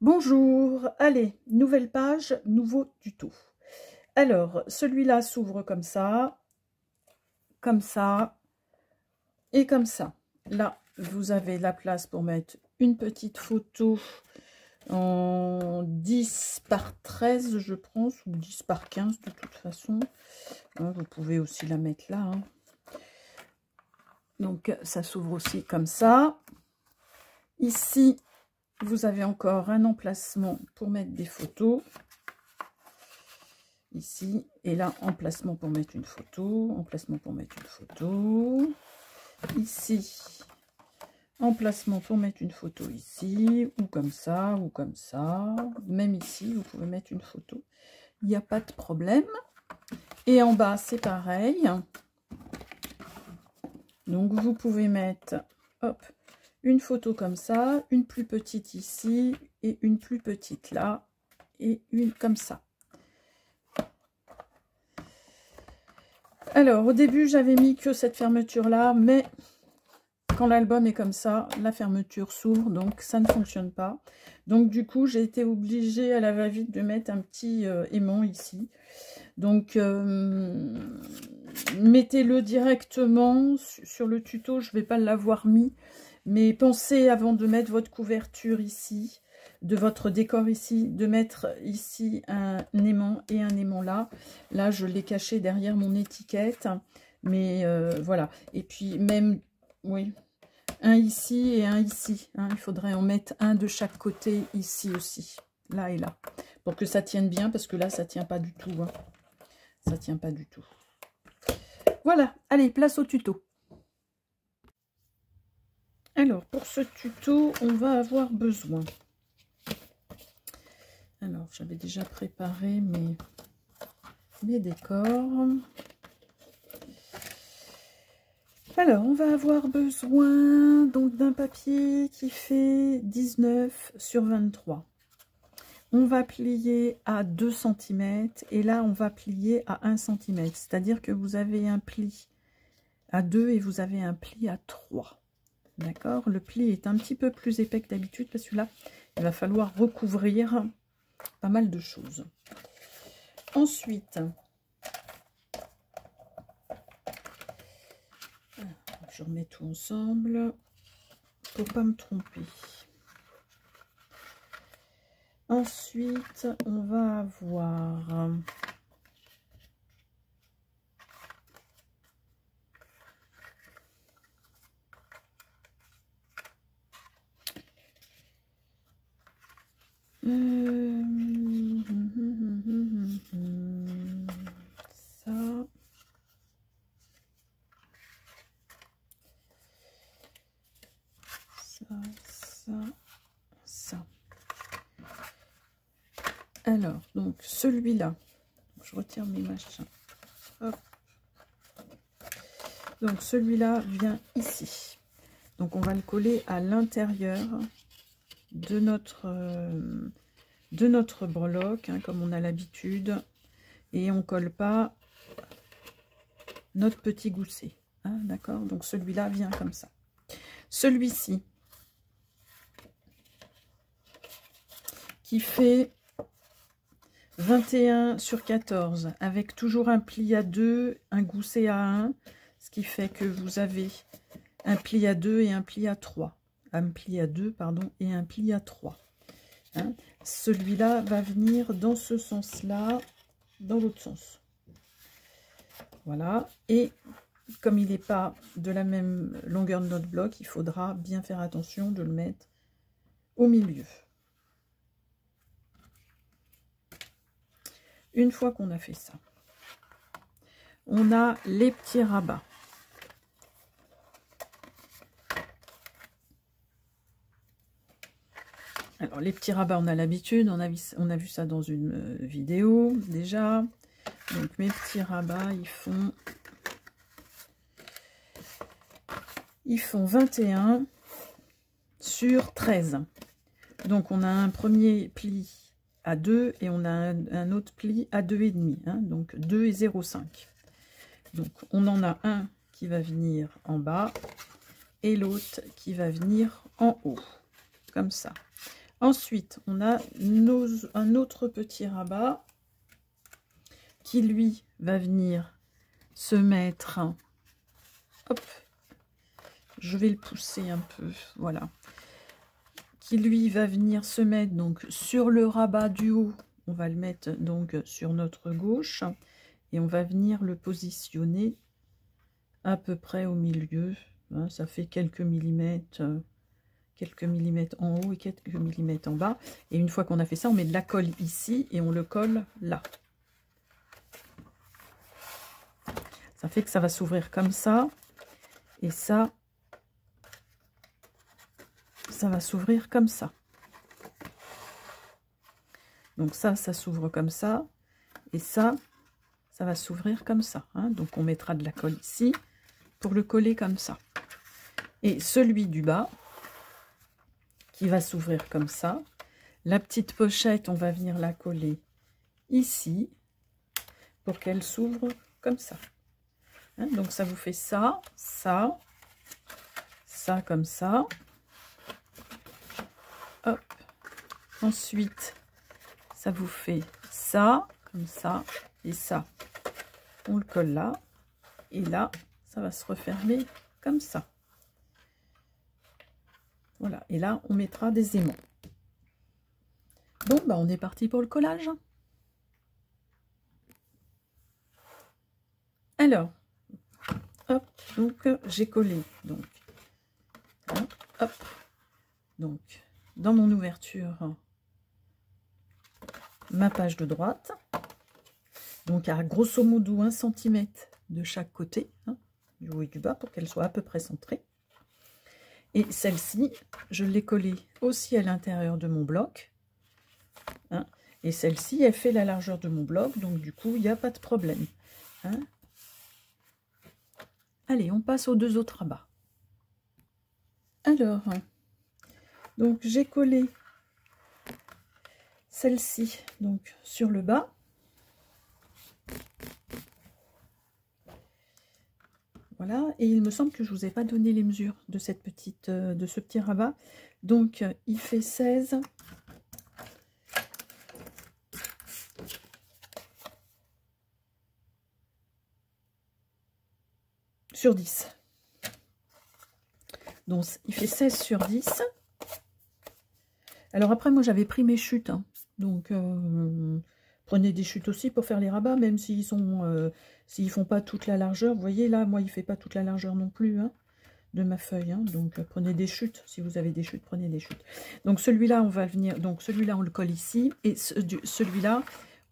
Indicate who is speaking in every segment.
Speaker 1: Bonjour, allez, nouvelle page, nouveau tuto. Alors, celui-là s'ouvre comme ça et comme ça. Là, vous avez la place pour mettre une petite photo en 10 par 13, je pense, ou 10 par 15 de toute façon. Vous pouvez aussi la mettre là. Donc, ça s'ouvre aussi comme ça. Ici, vous avez encore un emplacement pour mettre des photos. Ici, et là, emplacement pour mettre une photo. Emplacement pour mettre une photo. Ici, emplacement pour mettre une photo ici, ou comme ça, ou comme ça. Même ici, vous pouvez mettre une photo. Il n'y a pas de problème. Et en bas, c'est pareil. Donc, vous pouvez mettre, hop, une photo comme ça, une plus petite ici, et une plus petite là, et une comme ça. Alors, au début, j'avais mis que cette fermeture-là, mais quand l'album est comme ça, la fermeture s'ouvre, donc ça ne fonctionne pas. Donc, du coup, j'ai été obligée à la va-vite de mettre un petit aimant ici. Donc, mettez-le directement sur le tuto, je ne vais pas l'avoir mis. Mais pensez avant de mettre votre couverture ici, de votre décor ici, de mettre ici un aimant et un aimant là. Là, je l'ai caché derrière mon étiquette. Mais voilà. Et puis même, oui, un ici et un ici. Il faudrait en mettre un de chaque côté ici aussi. Là et là. Pour que ça tienne bien, parce que là, ça ne tient pas du tout. Ça ne tient pas du tout. Voilà. Allez, place au tuto. Alors, pour ce tuto, on va avoir besoin. Alors, j'avais déjà préparé mes décors. Alors, on va avoir besoin donc d'un papier qui fait 19 sur 23. On va plier à 2 cm et là, on va plier à 1 cm. C'est-à-dire que vous avez un pli à 2 et vous avez un pli à 3. D'accord? Le pli est un petit peu plus épais que d'habitude parce que là, il va falloir recouvrir pas mal de choses. Ensuite, je remets tout ensemble pour pas me tromper. Ensuite, on va avoir ça. Alors, donc celui-là, je retire mes machins. Hop. Donc celui-là vient ici. Donc on va le coller à l'intérieur de notre breloque, comme on a l'habitude. Et on ne colle pas notre petit gousset. D'accord? Donc celui-là vient comme ça. Celui-ci, qui fait 21 sur 14, avec toujours un pli à 2, un gousset à 1, ce qui fait que vous avez un pli à 2 et un pli à 3. Un pli à 2, pardon, et un pli à 3. Celui-là va venir dans ce sens-là, dans l'autre sens. Voilà. Et comme il n'est pas de la même longueur de notre bloc, il faudra bien faire attention de le mettre au milieu. Une fois qu'on a fait ça, on a les petits rabats. Alors, les petits rabats, on a l'habitude, on a vu ça dans une vidéo déjà. Donc, mes petits rabats, ils font 21 sur 13. Donc, on a un premier pli à 2 et on a un autre pli à 2,5. Donc, 2 et 0,5. Donc, on en a un qui va venir en bas et l'autre qui va venir en haut. Comme ça. Ensuite, on a un autre petit rabat qui, lui, va venir se mettre... Hop, je vais le pousser un peu, voilà. Qui, lui, va venir se mettre donc sur le rabat du haut. On va le mettre donc sur notre gauche. Et on va venir le positionner à peu près au milieu. Hein, ça fait quelques millimètres en haut et quelques millimètres en bas. Et une fois qu'on a fait ça, on met de la colle ici et on le colle là. Ça fait que ça va s'ouvrir comme ça. Et ça va s'ouvrir comme ça. Donc ça s'ouvre comme ça. Et ça va s'ouvrir comme ça. Hein. Donc on mettra de la colle ici pour le coller comme ça. Et celui du bas, qui va s'ouvrir comme ça. La petite pochette, on va venir la coller ici pour qu'elle s'ouvre comme ça. Hein, donc ça vous fait ça, ça, ça comme ça. Hop. Ensuite, ça vous fait ça, comme ça, et ça. On le colle là, et là, ça va se refermer comme ça. Voilà, et là, on mettra des aimants. Bon, bah, on est parti pour le collage. Alors, hop, donc j'ai collé, donc, hein, hop, donc, dans mon ouverture, ma page de droite, donc à grosso modo 1 cm de chaque côté, hein, du haut et du bas, pour qu'elle soit à peu près centrée. Et celle-ci, je l'ai collée aussi à l'intérieur de mon bloc. Hein, et celle-ci, elle fait la largeur de mon bloc, donc du coup, il n'y a pas de problème. Hein. Allez, on passe aux deux autres rabats. Alors, donc j'ai collé celle-ci donc sur le bas. Voilà, et il me semble que je vous ai pas donné les mesures de cette petite, de ce petit rabat. Donc il fait 16 sur 10. Donc il fait 16 sur 10. Alors après, moi j'avais pris mes chutes, hein. Donc prenez des chutes aussi pour faire les rabats, même s'ils sont s'ils font pas toute la largeur. Vous voyez là, moi il fait pas toute la largeur non plus, hein, de ma feuille, hein. Donc prenez des chutes. Si vous avez des chutes, prenez des chutes. Donc celui-là, on va venir, donc celui-là on le colle ici, et celui-là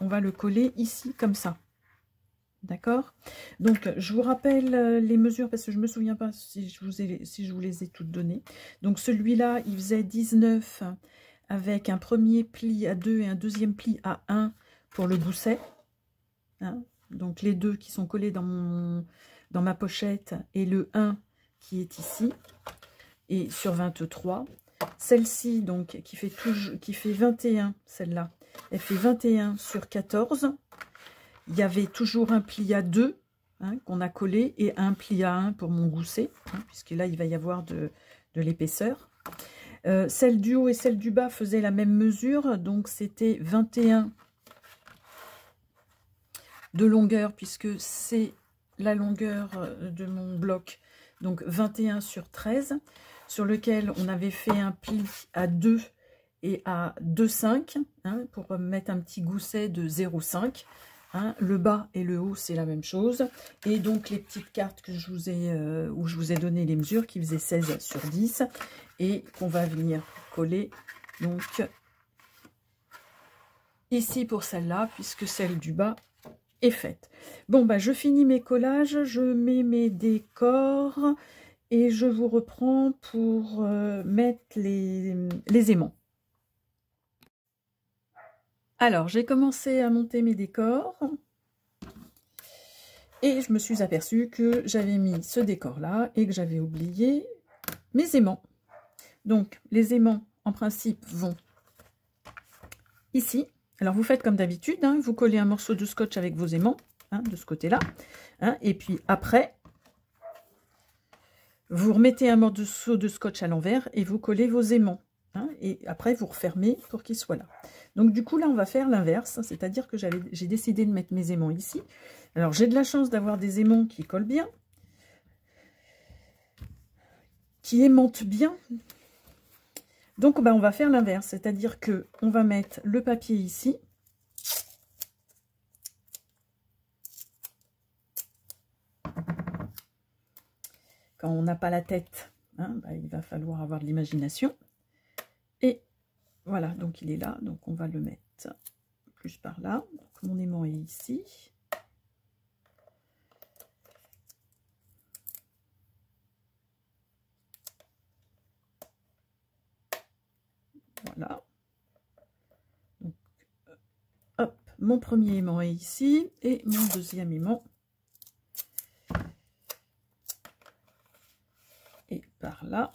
Speaker 1: on va le coller ici comme ça. D'accord? Donc je vous rappelle les mesures parce que je me souviens pas si je vous les ai toutes données. Donc celui-là il faisait 19 avec un premier pli à 2 et un deuxième pli à 1 pour le gousset, hein. Donc les deux qui sont collés dans ma pochette et le 1 qui est ici, et sur 23. Celle-ci donc qui fait 21, celle-là, elle fait 21 sur 14. Il y avait toujours un pli à 2, hein, qu'on a collé, et un pli à 1 pour mon gousset, hein, puisque là il va y avoir de l'épaisseur. Celle du haut et celle du bas faisaient la même mesure, donc c'était 21 de longueur, puisque c'est la longueur de mon bloc, donc 21 sur 13, sur lequel on avait fait un pli à 2 et à 2,5, hein, pour mettre un petit gousset de 0,5. Hein, le bas et le haut, c'est la même chose. Et donc, les petites cartes que je vous ai, où je vous ai donné les mesures, qui faisaient 16 sur 10, et qu'on va venir coller, donc, ici pour celle-là, puisque celle du bas est faite. Bon, bah, je finis mes collages, je mets mes décors, et je vous reprends pour mettre les aimants. Alors, j'ai commencé à monter mes décors et je me suis aperçue que j'avais mis ce décor-là et que j'avais oublié mes aimants. Donc, les aimants, en principe, vont ici. Alors, vous faites comme d'habitude, hein, vous collez un morceau de scotch avec vos aimants, hein, de ce côté-là. Hein, et puis après, vous remettez un morceau de scotch à l'envers et vous collez vos aimants. hein, et après vous refermez pour qu'il soit là. Donc du coup là on va faire l'inverse, c'est-à-dire que j'ai décidé de mettre mes aimants ici. Alors j'ai de la chance d'avoir des aimants qui collent bien, qui aimantent bien. Donc on va faire l'inverse, c'est-à-dire que on va mettre le papier ici. Quand on n'a pas la tête, hein, il va falloir avoir de l'imagination. Et voilà, donc il est là, donc on va le mettre plus par là. Donc mon aimant est ici. Voilà. Donc, hop, mon premier aimant est ici et mon deuxième aimant est par là.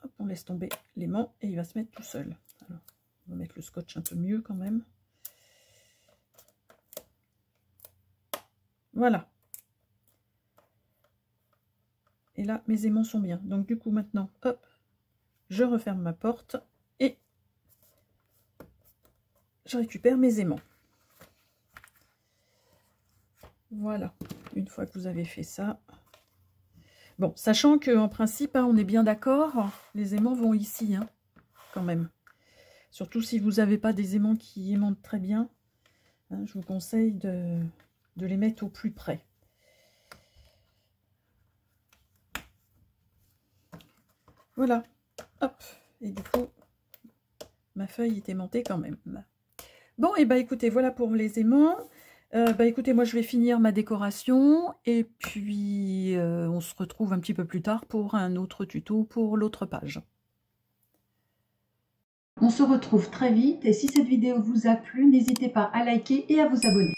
Speaker 1: Hop, on laisse tomber l'aimant et il va se mettre tout seul. Alors, on va mettre le scotch un peu mieux quand même. Voilà. Et là, mes aimants sont bien. Donc du coup, maintenant, hop, je referme ma porte et je récupère mes aimants. Voilà, une fois que vous avez fait ça. Bon, sachant qu'en principe, hein, on est bien d'accord, les aimants vont ici, hein, quand même. Surtout si vous n'avez pas des aimants qui aimantent très bien, hein, je vous conseille de les mettre au plus près. Voilà, hop, et du coup, ma feuille est aimantée quand même. Bon, et bah écoutez, voilà pour les aimants. Écoutez, moi je vais finir ma décoration et puis on se retrouve un petit peu plus tard pour un autre tuto pour l'autre page. On se retrouve très vite et si cette vidéo vous a plu, n'hésitez pas à liker et à vous abonner.